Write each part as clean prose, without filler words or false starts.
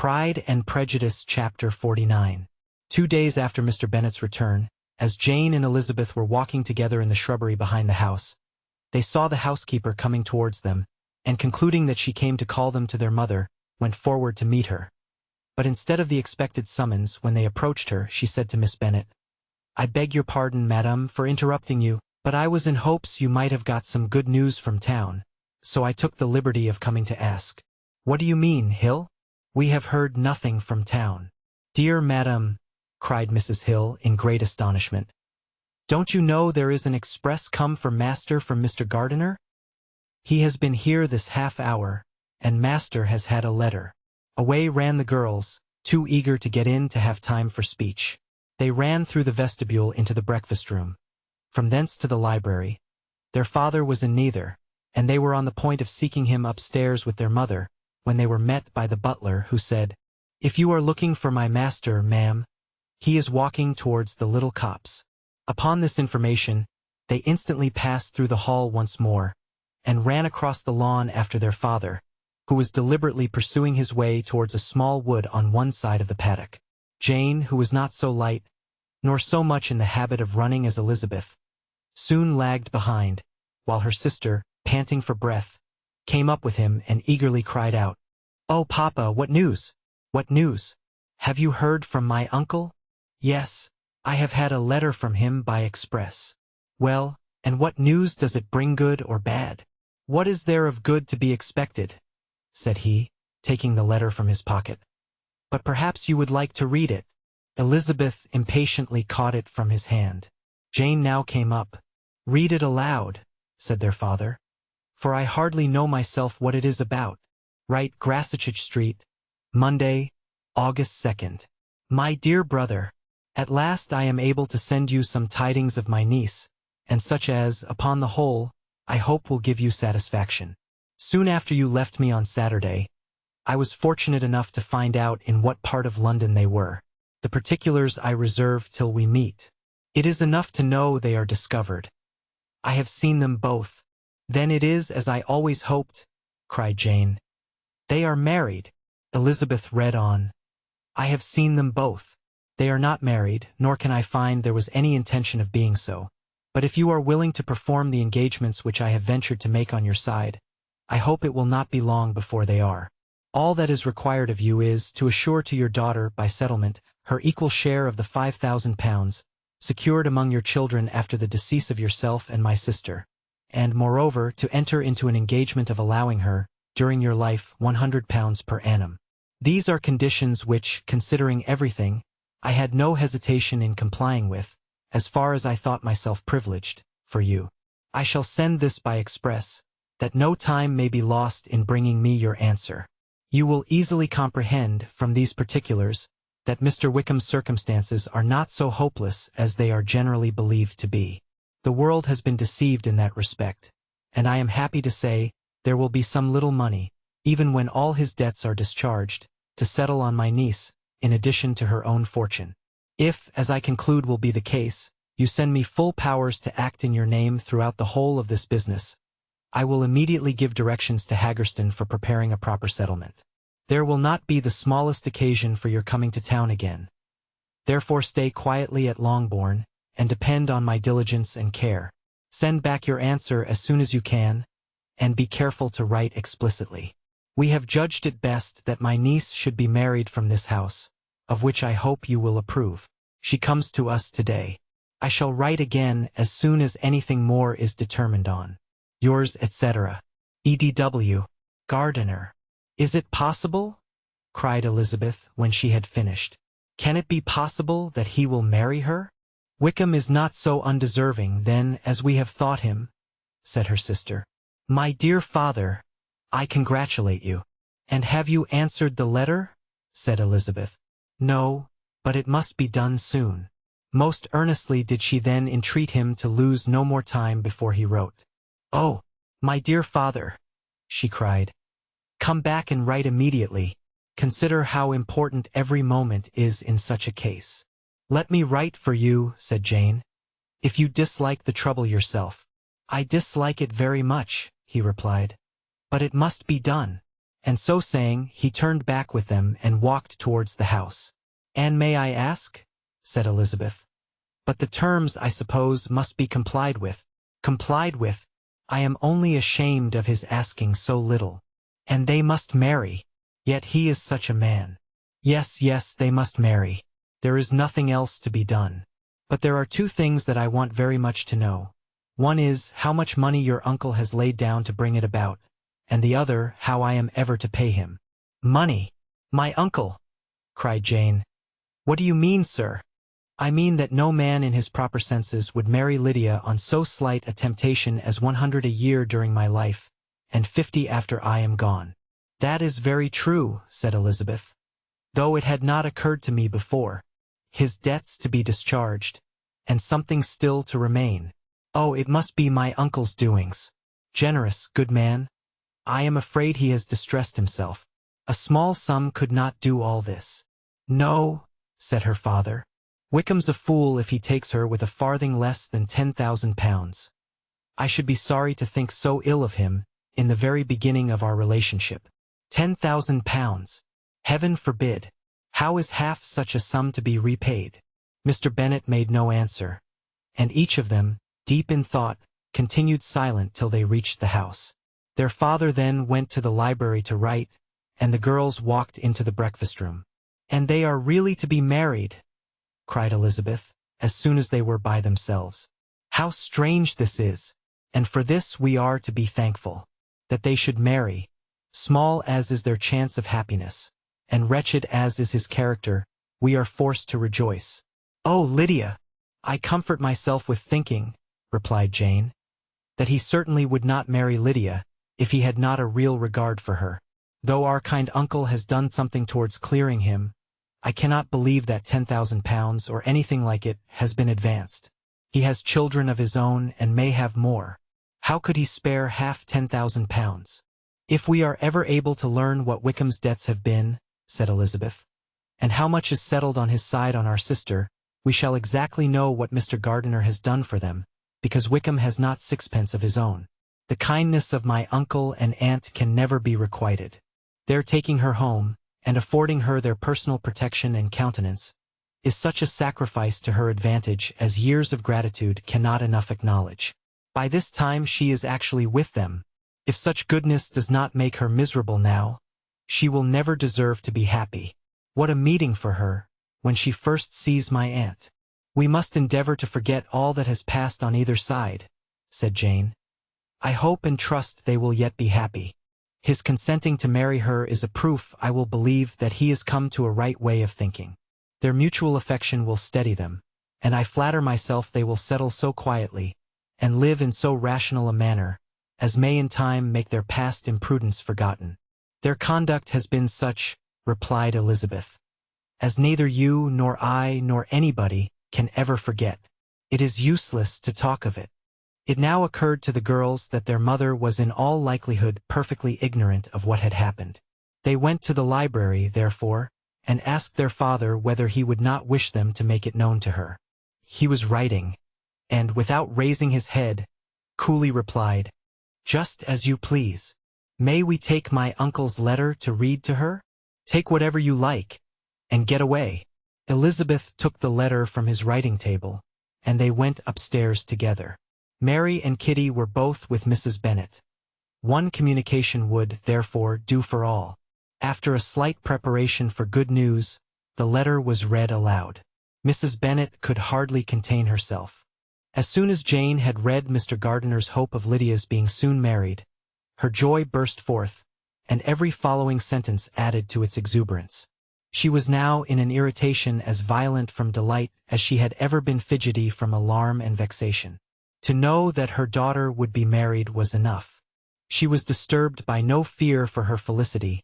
Pride and Prejudice, Chapter 49. 2 days after Mr. Bennet's return, as Jane and Elizabeth were walking together in the shrubbery behind the house, they saw the housekeeper coming towards them, and concluding that she came to call them to their mother, went forward to meet her. But instead of the expected summons, when they approached her, she said to Miss Bennet, "I beg your pardon, madam, for interrupting you, but I was in hopes you might have got some good news from town, so I took the liberty of coming to ask." "What do you mean, Hill? We have heard nothing from town." "Dear madam," cried Mrs. Hill in great astonishment, "don't you know there is an express come for master from Mr. Gardiner? He has been here this half hour, and master has had a letter." Away ran the girls, too eager to get in to have time for speech. They ran through the vestibule into the breakfast-room, from thence to the library. Their father was in neither, and they were on the point of seeking him upstairs with their mother, when they were met by the butler, who said, "If you are looking for my master, ma'am, he is walking towards the little copse." Upon this information, they instantly passed through the hall once more, and ran across the lawn after their father, who was deliberately pursuing his way towards a small wood on one side of the paddock. Jane, who was not so light, nor so much in the habit of running as Elizabeth, soon lagged behind, while her sister, panting for breath, came up with him and eagerly cried out, "Oh, Papa, what news? What news? Have you heard from my uncle?" "Yes, I have had a letter from him by express." "Well, and what news does it bring, good or bad?" "What is there of good to be expected?" said he, taking the letter from his pocket. "But perhaps you would like to read it." Elizabeth impatiently caught it from his hand. Jane now came up. "Read it aloud," said their father, "for I hardly know myself what it is about." "Right, Grasachich Street, Monday, August 2nd. My dear brother, at last I am able to send you some tidings of my niece, and such as, upon the whole, I hope will give you satisfaction. Soon after you left me on Saturday, I was fortunate enough to find out in what part of London they were. The particulars I reserve till we meet. It is enough to know they are discovered. I have seen them both." "Then it is as I always hoped," cried Jane. "They are married." Elizabeth read on. "I have seen them both. They are not married, nor can I find there was any intention of being so. But if you are willing to perform the engagements which I have ventured to make on your side, I hope it will not be long before they are. All that is required of you is to assure to your daughter, by settlement, her equal share of the £5,000, secured among your children after the decease of yourself and my sister, and, moreover, to enter into an engagement of allowing her, during your life, £100 per annum. These are conditions which, considering everything, I had no hesitation in complying with, as far as I thought myself privileged, for you. I shall send this by express, that no time may be lost in bringing me your answer. You will easily comprehend, from these particulars, that Mr. Wickham's circumstances are not so hopeless as they are generally believed to be. The world has been deceived in that respect, and I am happy to say there will be some little money, even when all his debts are discharged, to settle on my niece, in addition to her own fortune. If, as I conclude will be the case, you send me full powers to act in your name throughout the whole of this business, I will immediately give directions to Haggerston for preparing a proper settlement. There will not be the smallest occasion for your coming to town again. Therefore stay quietly at Longbourn, and depend on my diligence and care. Send back your answer as soon as you can, and be careful to write explicitly. We have judged it best that my niece should be married from this house, of which I hope you will approve. She comes to us today. I shall write again as soon as anything more is determined on. Yours, etc. E.D.W. Gardiner. "Is it possible?" cried Elizabeth when she had finished. "Can it be possible that he will marry her?" "Wickham is not so undeserving, then, as we have thought him," said her sister. "My dear father, I congratulate you." "And have you answered the letter?" said Elizabeth. "No, but it must be done soon." Most earnestly did she then entreat him to lose no more time before he wrote. "Oh, my dear father," she cried, "come back and write immediately. Consider how important every moment is in such a case." "Let me write for you," said Jane, "if you dislike the trouble yourself." "I dislike it very much," he replied, "but it must be done." And so saying, he turned back with them and walked towards the house. "And may I ask?" said Elizabeth. "But the terms, I suppose, must be complied with." "Complied with? I am only ashamed of his asking so little. And they must marry. Yet he is such a man." "Yes, yes, they must marry. There is nothing else to be done. But there are two things that I want very much to know. One is, how much money your uncle has laid down to bring it about, and the other, how I am ever to pay him." "Money? My uncle!" cried Jane. "What do you mean, sir?" "I mean that no man in his proper senses would marry Lydia on so slight a temptation as 100 a year during my life, and 50 after I am gone." "That is very true," said Elizabeth, "though it had not occurred to me before. His debts to be discharged, and something still to remain. Oh, it must be my uncle's doings. Generous, good man. I am afraid he has distressed himself. A small sum could not do all this." "No," said her father. "Wickham's a fool if he takes her with a farthing less than £10,000. I should be sorry to think so ill of him in the very beginning of our relationship. £10,000! Heaven forbid! How is half such a sum to be repaid?" Mr. Bennet made no answer, and each of them, deep in thought, continued silent till they reached the house. Their father then went to the library to write, and the girls walked into the breakfast-room. "And they are really to be married!" cried Elizabeth, as soon as they were by themselves. "How strange this is! And for this we are to be thankful. That they should marry, small as is their chance of happiness, and wretched as is his character, we are forced to rejoice." "Oh, Lydia! I comfort myself with thinking," replied Jane, "that he certainly would not marry Lydia if he had not a real regard for her. Though our kind uncle has done something towards clearing him, I cannot believe that £10,000, or anything like it, has been advanced. He has children of his own and may have more. How could he spare half £10,000? "If we are ever able to learn what Wickham's debts have been," said Elizabeth, "and how much is settled on his side on our sister, we shall exactly know what Mr. Gardiner has done for them, because Wickham has not sixpence of his own. The kindness of my uncle and aunt can never be requited. Their taking her home, and affording her their personal protection and countenance, is such a sacrifice to her advantage as years of gratitude cannot enough acknowledge. By this time she is actually with them. If such goodness does not make her miserable now, she will never deserve to be happy. What a meeting for her, when she first sees my aunt." "We must endeavor to forget all that has passed on either side," said Jane. "I hope and trust they will yet be happy. His consenting to marry her is a proof, I will believe, that he has come to a right way of thinking. Their mutual affection will steady them, and I flatter myself they will settle so quietly, and live in so rational a manner, as may in time make their past imprudence forgotten." "Their conduct has been such," replied Elizabeth, "as neither you nor I nor anybody can ever forget. It is useless to talk of it." It now occurred to the girls that their mother was in all likelihood perfectly ignorant of what had happened. They went to the library, therefore, and asked their father whether he would not wish them to make it known to her. He was writing, and, without raising his head, coolly replied, "Just as you please. May we take my uncle's letter to read to her?" "Take whatever you like, and get away." Elizabeth took the letter from his writing table, and they went upstairs together. Mary and Kitty were both with Mrs. Bennet. One communication would, therefore, do for all. After a slight preparation for good news, the letter was read aloud. Mrs. Bennet could hardly contain herself. As soon as Jane had read Mr. Gardiner's hope of Lydia's being soon married, her joy burst forth, and every following sentence added to its exuberance. She was now in an irritation as violent from delight as she had ever been fidgety from alarm and vexation. To know that her daughter would be married was enough. She was disturbed by no fear for her felicity,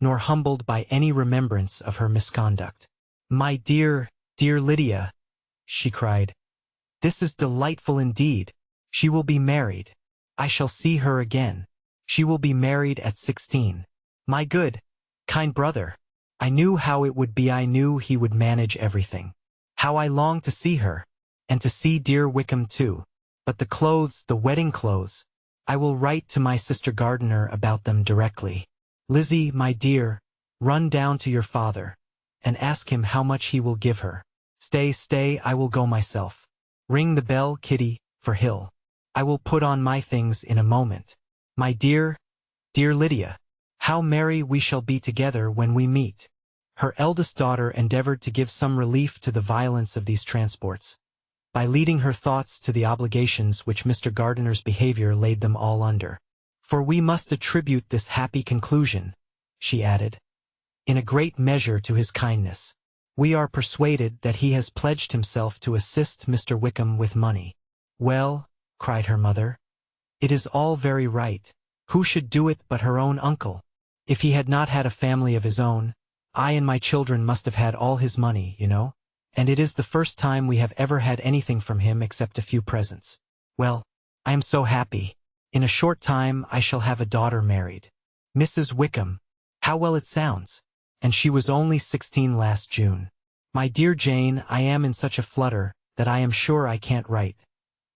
nor humbled by any remembrance of her misconduct. "My dear, dear Lydia," she cried, "this is delightful indeed. She will be married. I shall see her again. She will be married at 16. My good, kind brother. I knew how it would be. I knew he would manage everything. How I long to see her, and to see dear Wickham too. But the clothes, the wedding clothes, I will write to my sister Gardiner about them directly. Lizzie, my dear, run down to your father, and ask him how much he will give her. Stay, I will go myself. Ring the bell, Kitty, for Hill. I will put on my things in a moment. My dear Lydia, how merry we shall be together when we meet." Her eldest daughter endeavored to give some relief to the violence of these transports, by leading her thoughts to the obligations which Mr. Gardiner's behavior laid them all under. "For we must attribute this happy conclusion," she added, "in a great measure to his kindness. We are persuaded that he has pledged himself to assist Mr. Wickham with money." "Well," cried her mother, "it is all very right. Who should do it but her own uncle? If he had not had a family of his own, I and my children must have had all his money, you know, and it is the first time we have ever had anything from him except a few presents. Well, I am so happy. In a short time I shall have a daughter married. Mrs. Wickham. How well it sounds. And she was only 16 last June. My dear Jane, I am in such a flutter that I am sure I can't write.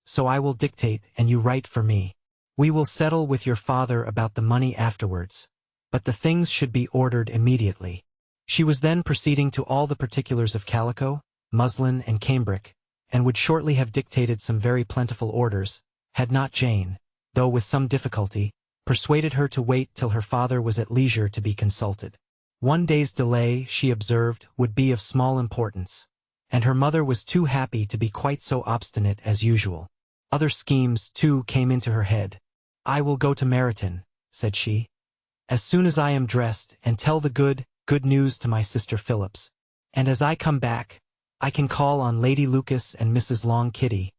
So I will dictate and you write for me. We will settle with your father about the money afterwards, but the things should be ordered immediately." She was then proceeding to all the particulars of calico, muslin, and cambric, and would shortly have dictated some very plentiful orders, had not Jane, though with some difficulty, persuaded her to wait till her father was at leisure to be consulted. One day's delay, she observed, would be of small importance, and her mother was too happy to be quite so obstinate as usual. Other schemes, too, came into her head. "I will go to Meryton," said she, "as soon as I am dressed, and tell the good news to my sister Phillips. And as I come back, I can call on Lady Lucas and Mrs. Long Kitty,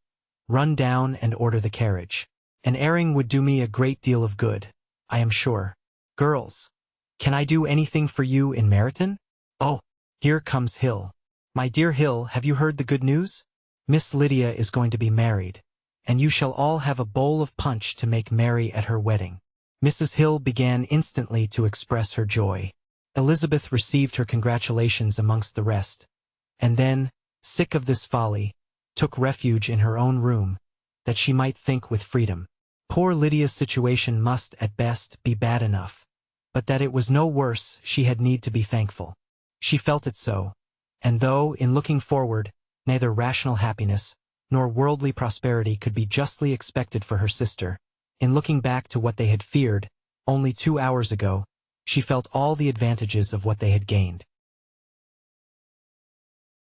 run down and order the carriage. An airing would do me a great deal of good, I am sure. Girls, can I do anything for you in Meryton? Oh, here comes Hill. My dear Hill, have you heard the good news? Miss Lydia is going to be married, and you shall all have a bowl of punch to make merry at her wedding." Mrs. Hill began instantly to express her joy. Elizabeth received her congratulations amongst the rest, and then, sick of this folly, took refuge in her own room, that she might think with freedom. Poor Lydia's situation must, at best, be bad enough, but that it was no worse she had need to be thankful. She felt it so, and though, in looking forward, neither rational happiness nor worldly prosperity could be justly expected for her sister, in looking back to what they had feared, only 2 hours ago, she felt all the advantages of what they had gained.